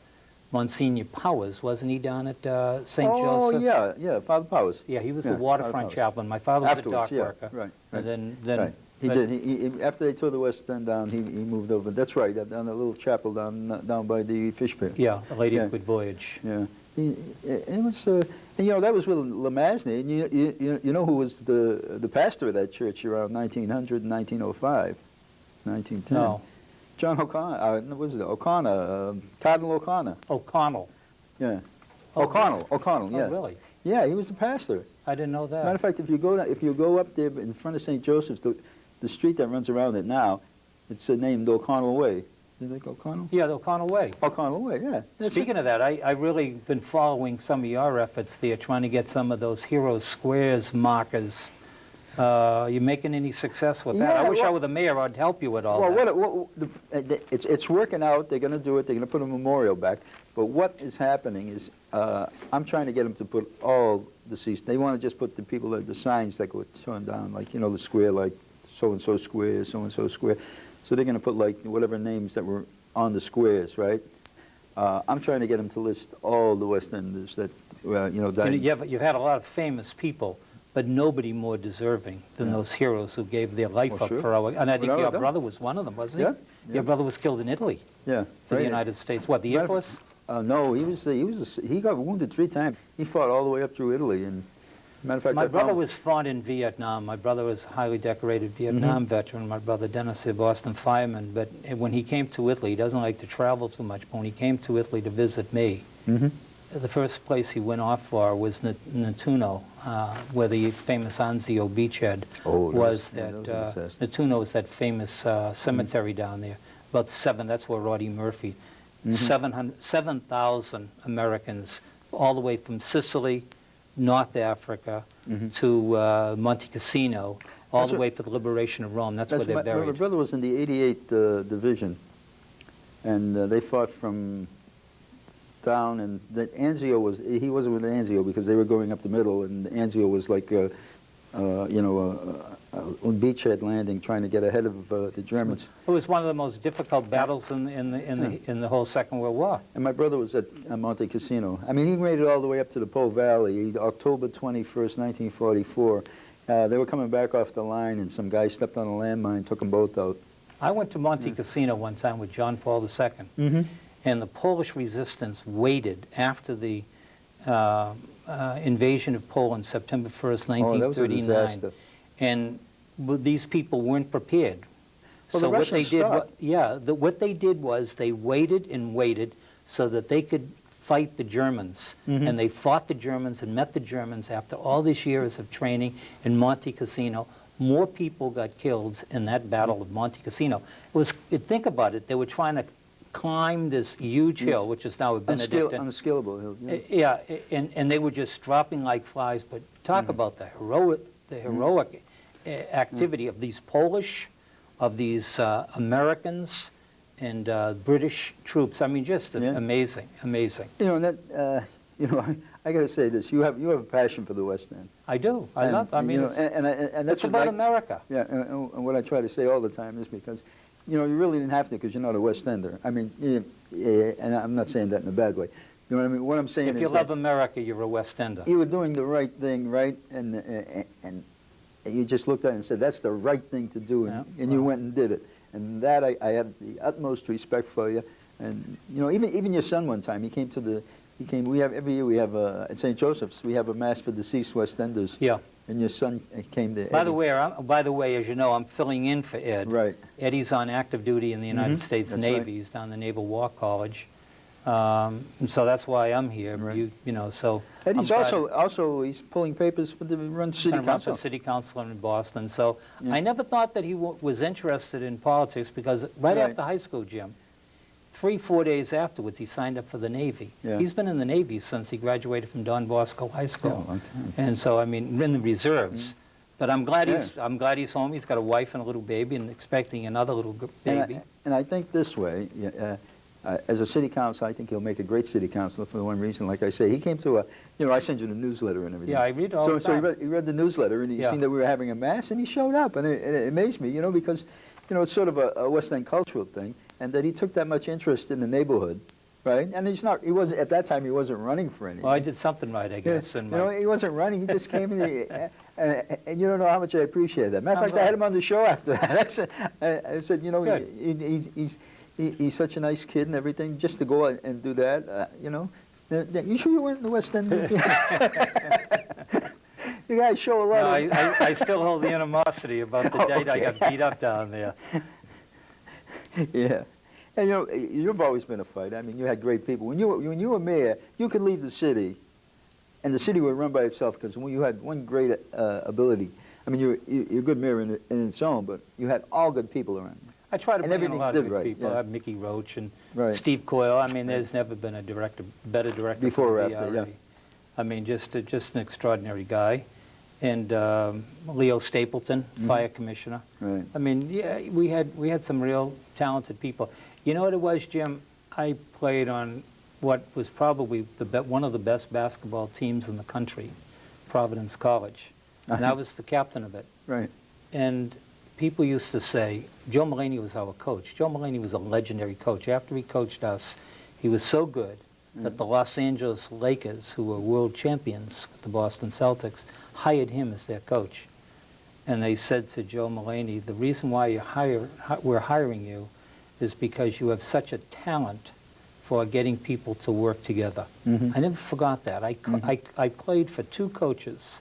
Monsignor Powers, wasn't he down at St. Oh Joseph's? yeah, Father Powers. Yeah, he was Yeah, the waterfront Father Powers. chaplain. My father was a Afterwards, dock yeah, worker. right. And then Right. He but- did. He after they tore the West End down, he moved over. That's right, down that little chapel down by the fish pier. Yeah, a lady Yeah. of good voyage. Yeah. It was, and you know, that was with LeMasney, and you know who was the pastor of that church around 1900 and 1905, 1910. No. John O'Connor. Was it O'Connor? Cardinal O'Connor. O'Connell. Yeah. Oh, O'Connell. Yeah. Oh, really? Yeah, he was the pastor. I didn't know that. Matter of fact, if you go up there in front of St. Joseph's, the street that runs around it now, it's named O'Connell Way. You think O'Connell? Yeah, the O'Connell Way. O'Connell Way, yeah. That's Speaking of that, I really been following some of your efforts there, trying to get some of those Hero Squares markers. You making any success with that? Yeah, I wish I well- were the mayor. I'd help you with all Well, that. it's working out. They're going to do it. They're going to put a memorial back. But what is happening is I'm trying to get them to put all deceased. They want to just put the people, the signs that go torn down, like, you know, the square, like so-and-so square, so-and-so square. So they're going to put, like, whatever names that were on the squares, right? I'm trying to get them to list all the West Enders that, you know, died. You've had a lot of famous people, but nobody more deserving than those heroes who gave their life Well, up sure. for our. And I think Without a your doubt. brother was one of them, wasn't he? Yeah, Your yeah. brother was killed in Italy Yeah. for the right. United States. What, the Air Matter of- Force? No, he got wounded 3 times. He fought all the way up through Italy. And matter of fact, My I brother found- was fought in Vietnam. My brother was a highly decorated Vietnam veteran. My brother Dennis, a Boston fireman. But when he came to Italy, he doesn't like to travel too much, but when he came to Italy to visit me, the first place he went off for was Nettuno, where the famous Anzio beachhead was. Nettuno is that famous cemetery down there. About 7, that's where Roddy Murphy, 7,000 Americans, all the way from Sicily, North Africa, to Monte Cassino, all That's the what- way for the liberation of Rome. That's where they're my buried. brother was in the 88th Division, and they fought from down, and Anzio he wasn't with Anzio because they were going up the middle, and Anzio was like, you know, a beachhead landing, trying to get ahead of the Germans. It was one of the most difficult battles in the whole Second World War. And my brother was at Monte Cassino. I mean, he made it all the way up to the Po Valley, October 21st, 1944. They were coming back off the line, and some guy stepped on a landmine, took them both out. I went to Monte Cassino one time with John Paul II, and the Polish resistance waited after the invasion of Poland, September 1st, Oh, that was a 1939. disaster. And these people weren't prepared. Well, So the what they Russians did, stopped. what they did was they waited and waited so that they could fight the Germans. And they fought the Germans and met the Germans after all these years of training in Monte Cassino. More people got killed in that battle of Monte Cassino. Think about it, they were trying to climb this huge hill, which is now a Benedictine. Unscalable hill. Yeah. Yeah, and they were just dropping like flies. But talk about the heroic activity of these Polish, of these Americans, and British troops. I mean, just amazing, amazing. You know, and that, you know, I got to say this: you have a passion for the West End. I do. I And, love. I mean, you know, it's, and that's it's about what America. Yeah, and what I try to say all the time is because, you know, you really didn't have to because you're not a West Ender. I mean, and I'm not saying that in a bad way. You know what I mean? What I'm saying If is you love that America, you're a West Ender. you were doing the right thing, right? And you just looked at it and said, that's the right thing to do, and you went and did it. And that I have the utmost respect for you. And you know, even your son one time, he came. We have every year we have at St. Joseph's we have a mass for deceased West Enders. Yeah. And your son came to. By the way, as you know, I'm filling in for Ed. Right. Eddie's on active duty in the United States That's Navy. right. He's down the Naval War College. And so that's why I'm here. Right. You know, so. Eddie's I'm glad- also he's pulling papers for the run city Gonna run for council. city councilor in Boston. So Yeah. I never thought that he was interested in politics because right Right. after high school, Jim, 3-4 days afterwards, he signed up for the Navy. Yeah. He's been in the Navy since he graduated from Don Bosco High School. Yeah, a long time. And so, I mean, in the reserves. But I'm glad Yeah. I'm glad he's home. He's got a wife and a little baby and expecting another little baby. And I think this way, as a city councilor, I think he'll make a great city councilor for the one reason, like I say, he came to I sent you the newsletter and everything. Yeah, I read all so, the So time. he read the newsletter and he Yeah. seen that we were having a mass and he showed up and it amazed me, because, it's sort of a West End cultural thing and that he took that much interest in the neighborhood, right? And he wasn't, at that time, he wasn't running for anything. Well, I did something right, I guess. Yeah, And he wasn't running. He just came and you don't know how much I appreciate that. Matter of I'm fact, I had glad. him on the show after that. I said, Good. he's such a nice kid and everything. Just to go out and do that, You sure you weren't in the West End? You guys show a lot no, of. I still hold the animosity about the date I got beat up down there. Yeah. And you've always been a fighter. I mean, you had great people. When you were mayor, you could leave the city, and the city would run by itself because you had one great ability. I mean, you're a good mayor in its own, but you had all good people around you. I try to And bring in a everything lot you of did good right, people. yeah. I have Mickey Roach and Right. Steve Coyle. I mean, there's never been a better director Before for or the after, VRA. yeah. I mean, just an extraordinary guy. And Leo Stapleton, fire commissioner. Right. I mean, yeah, we had some real talented people. You know what it was, Jim? I played on what was probably one of the best basketball teams in the country, Providence College. And I was the captain of it. Right. And people used to say, Joe Mulaney was our coach. Joe Mulaney was a legendary coach. After he coached us, he was so good that the Los Angeles Lakers, who were world champions with the Boston Celtics, hired him as their coach. And they said to Joe Mulaney, the reason why we're hiring you is because you have such a talent for getting people to work together. I never forgot that. I played for two coaches.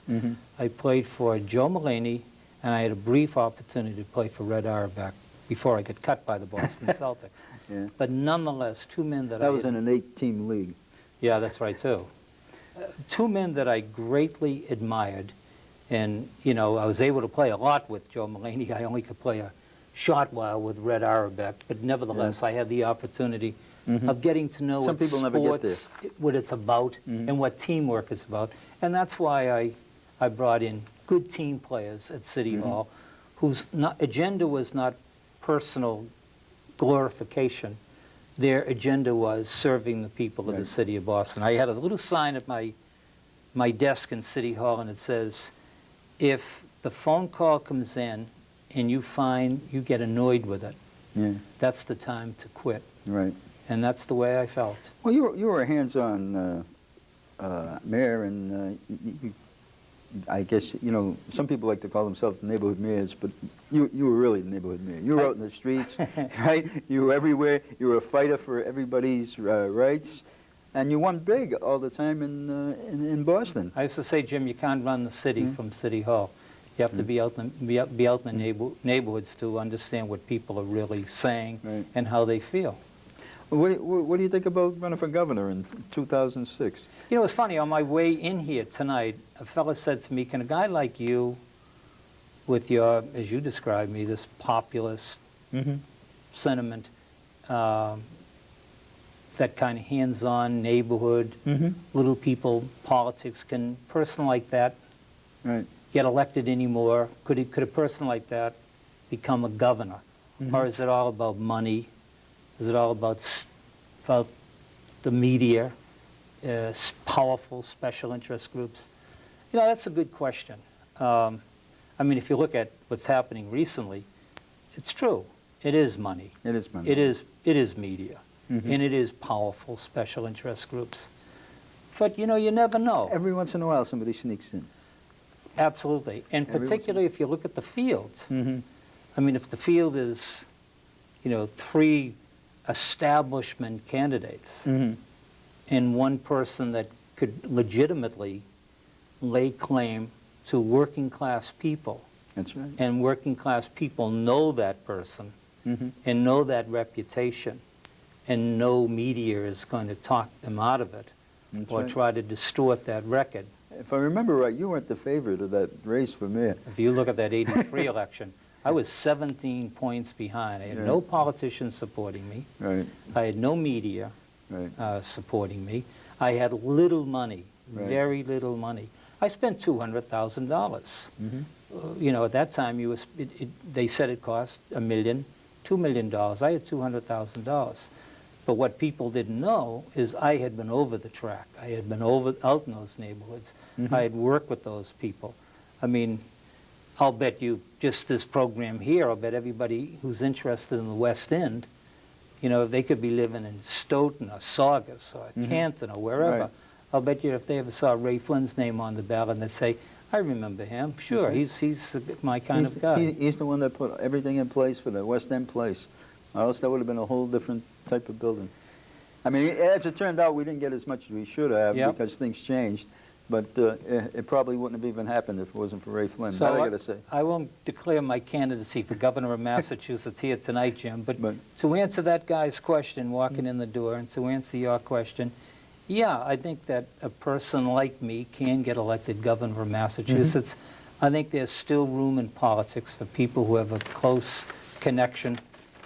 I played for Joe Mulaney, and I had a brief opportunity to play for Red Auerbach before I got cut by the Boston Celtics. Yeah. But nonetheless, two men that That was in an 8-team league. Yeah, that's right, too. Two men that I greatly admired, and, I was able to play a lot with Joe Mulaney. I only could play a short while with Red Auerbach, but nevertheless, I had the opportunity of getting to know Some what people never get sports, what it's about, and what teamwork is about. And that's why I brought in good team players at City Hall, whose agenda was not personal glorification. Their agenda was serving the people of the city of Boston. I had a little sign at my desk in City Hall, and it says, if the phone call comes in and you find you get annoyed with it, that's the time to quit. Right. And that's the way I felt. Well, you were a hands-on mayor, and I guess, some people like to call themselves neighborhood mayors, but you were really the neighborhood mayor. You were out in the streets, right? You were everywhere. You were a fighter for everybody's rights, and you won big all the time in Boston. I used to say, Jim, you can't run the city from City Hall. You have to be out in the neighborhoods to understand what people are really saying and how they feel. What do you think about running for governor in 2006? It's funny, on my way in here tonight, a fella said to me, can a guy like you, with your, as you described me, this populist sentiment, that kind of hands-on neighborhood, little people politics, can a person like that get elected anymore? Could a person like that become a governor? Or is it all about money? Is it all about the media, powerful special interest groups? That's a good question. I mean, if you look at what's happening recently, it's true. It is money. It is money. It is media. And it is powerful special interest groups. But, you never know. Every once in a while, somebody sneaks in. Absolutely. And particularly if you look at the fields. I mean, if the field is, you know, 3 establishment candidates and one person that could legitimately lay claim to working class people, That's right. and working class people know that person and know that reputation, and no media is going to talk them out of it or right. try to distort that record. If I remember right, you weren't the favorite of that race for mayor. If you look at that 83 election, I was 17 points behind. I had no politicians supporting me. Right. I had no media Right. supporting me. I had little money, Right. very little money. I spent $200,000. You know, at that time, they said it cost $1 million, $2 million. I had $200,000. But what people didn't know is I had been over the track. I had been out in those neighborhoods. I had worked with those people. I mean, I'll bet you, just this program here, I'll bet everybody who's interested in the West End, you know, they could be living in Stoughton or Saugus or Canton or wherever. Right. I'll bet you if they ever saw Ray Flynn's name on the ballot, they'd say, I remember him. Sure, he's my kind of guy. He's the one that put everything in place for the West End place. Or else that would have been a whole different type of building. I mean, as it turned out, we didn't get as much as we should have because things changed. But it probably wouldn't have even happened if it wasn't for Ray Flynn. So that I got to say. I won't declare my candidacy for governor of Massachusetts here tonight, Jim, but to answer that guy's question walking in the door and to answer your question, yeah, I think that a person like me can get elected governor of Massachusetts. I think there's still room in politics for people who have a close connection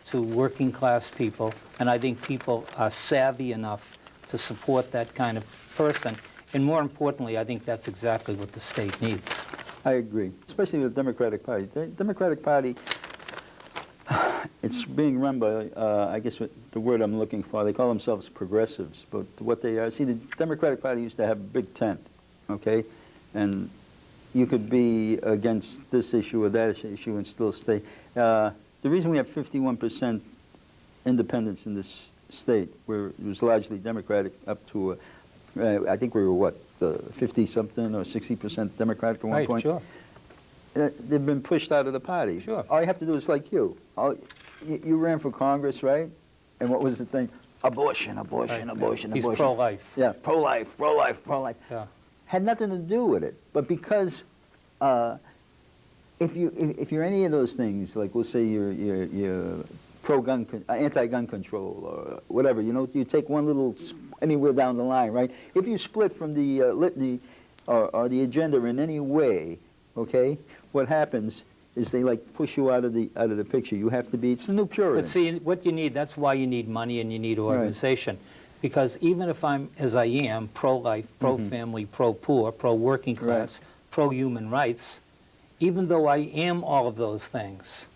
to working class people, and I think people are savvy enough to support that kind of person. And more importantly, I think that's exactly what the state needs. I agree, especially with the Democratic Party. The Democratic Party, it's being run by, I guess what the word I'm looking for, they call themselves progressives, but what they are, see, the Democratic Party used to have a big tent, okay? And you could be against this issue or that issue and still stay. The reason we have 51% independence in this state, where it was largely Democratic up to, I think we were what, 50-something or 60% Democratic at one point? Sure. They've been pushed out of the party. Sure. All you have to do is like you. You ran for Congress, right? And what was the thing? Abortion, abortion, abortion, He's abortion. pro-life. Yeah, pro-life, pro-life, pro-life. Yeah. Had nothing to do with it. But because if you're any of those things, like we'll say you're pro-gun, anti-gun control or whatever, you know, you take one little, anywhere down the line, right? If you split from the litany or the agenda in any way, okay, what happens is they like push you out of the picture. You have to be, it's a new Puritan. But see, what you need, that's why you need money and you need organization. Because even if I'm, as I am, pro-life, pro-family, pro-poor, pro-working class, pro-human rights, even though I am all of those things,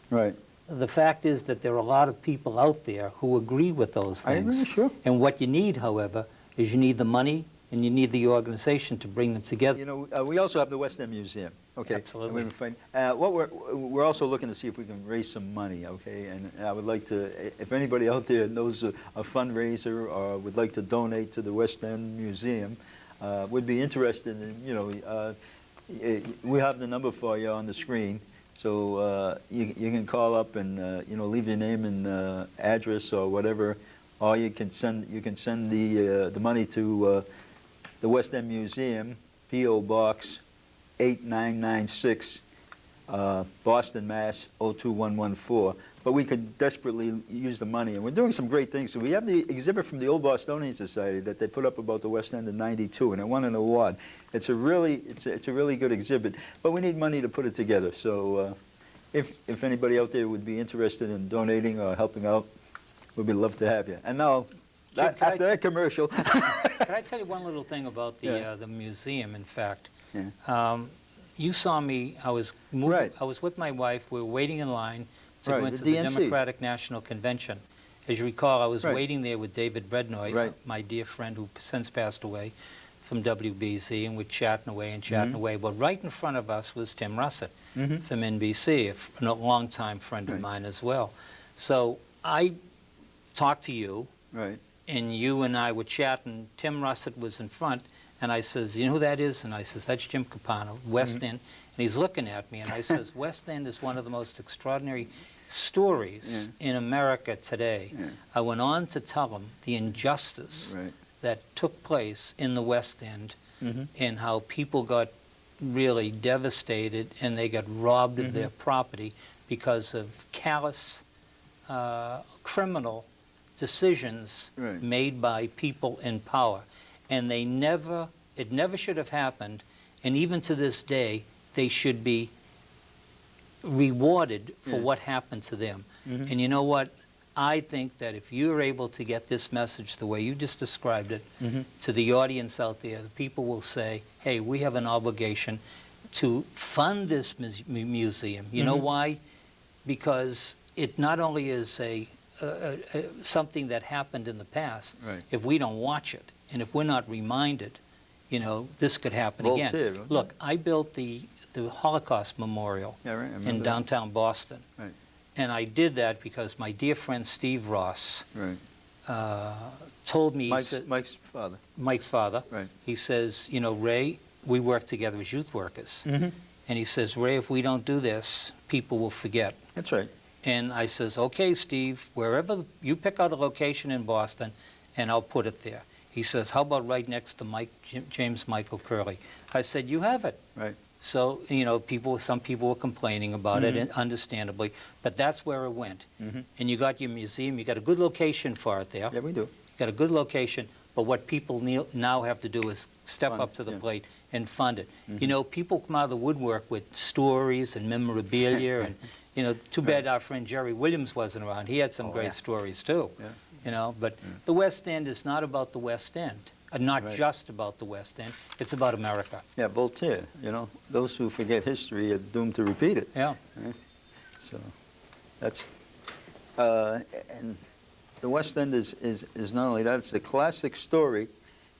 the fact is that there are a lot of people out there who agree with those things. I agree, sure. And what you need, however, is you need the money and you need the organization to bring them together. You know, we also have the West End Museum. Okay. Absolutely. What we're also looking to see if we can raise some money. Okay, and I would like to, if anybody out there knows a fundraiser or would like to donate to the West End Museum, would be interested in, you know, we have the number for you on the screen, so you can call up and you know, leave your name and address or whatever, or you can send the money to the West End Museum, P.O. Box 8996, Boston, Mass. 02114. But we could desperately use the money, and we're doing some great things. So we have the exhibit from the Old Bostonian Society that they put up about the West End in '92, and it won an award. It's a really good exhibit, but we need money to put it together. So if anybody out there would be interested in donating or helping out, we'd love to have you. And now, Jim, after that commercial. Can I tell you one little thing about the museum, in fact? Yeah. You saw me, I was with my wife, we were waiting in line to go into the Democratic National Convention. As you recall, I was waiting there with David Rednoy, my dear friend who since passed away from WBZ, and we're chatting away and chatting away. But right in front of us was Tim Russett from NBC, a longtime friend of mine as well. So I talked to you, and you and I were chatting. Tim Russett was in front, And I says, you know who that is? And I says, that's Jim Capano, West End. And he's looking at me, and I says, West End is one of the most extraordinary stories in America today. I went on to tell him the injustice that took place in the West End and how people got really devastated and they got robbed of their property because of callous criminal decisions made by people in power. And they never, it never should have happened, and even to this day, they should be rewarded for what happened to them. And you know what? I think that if you're able to get this message the way you just described it to the audience out there, the people will say, hey, we have an obligation to fund this museum. You know why? Because it not only is something that happened in the past, if we don't watch it, and if we're not reminded, you know, this could happen again. Look, I built the Holocaust Memorial in downtown Boston. And I did that because my dear friend Steve Ross told me... Mike's father. Mike's father. He says, you know, Ray, we work together as youth workers. And he says, Ray, if we don't do this, people will forget. That's right. And I says, okay, Steve, wherever you pick out a location in Boston, and I'll put it there. He says, how about right next to James Michael Curley? I said, you have it. So, you know, some people were complaining about it, and understandably, but that's where it went. And you got your museum, you got a good location for it there. Yeah, we do. You got a good location, but what people now have to do is step up to the plate and fund it. You know, people come out of the woodwork with stories and memorabilia, and, you know, too bad our friend Jerry Williams wasn't around. He had some great stories, too. You know, but the West End is not about the West End. Not just about the West End, it's about America. Yeah, Voltaire, you know, those who forget history are doomed to repeat it. Yeah. So that's, and the West End is not only that, it's a classic story.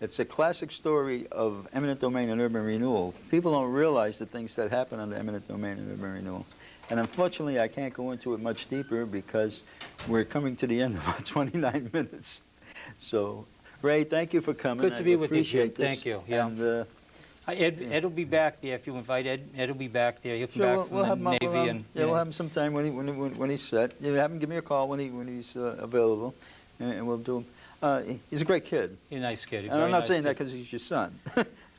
It's a classic story of eminent domain and urban renewal. People don't realize the things that happen under eminent domain and urban renewal. And unfortunately, I can't go into it much deeper because we're coming to the end of our 29 minutes. So, Ray, thank you for coming. Good to be with you, Jim. This. Thank you. Yeah. And, Ed will be back there. If you invite Ed, Ed will be back there. He'll come back from the Navy. And, we'll have him sometime when he's set. You have him give me a call when he's available, and we'll do him. He's a great kid. He's a nice kid. And I'm not saying that because he's your son.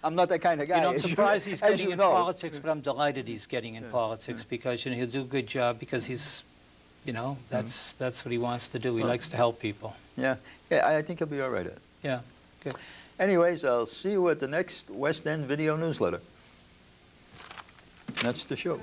I'm not that kind of guy. You know, I'm surprised he's getting in politics, know. but I'm delighted he's getting in politics because, you know, he'll do a good job because he's, you know, that's what he wants to do. He likes to help people. Yeah, I think he'll be all right at it. Yeah, good. Anyways, I'll see you at the next West End video newsletter. That's the show.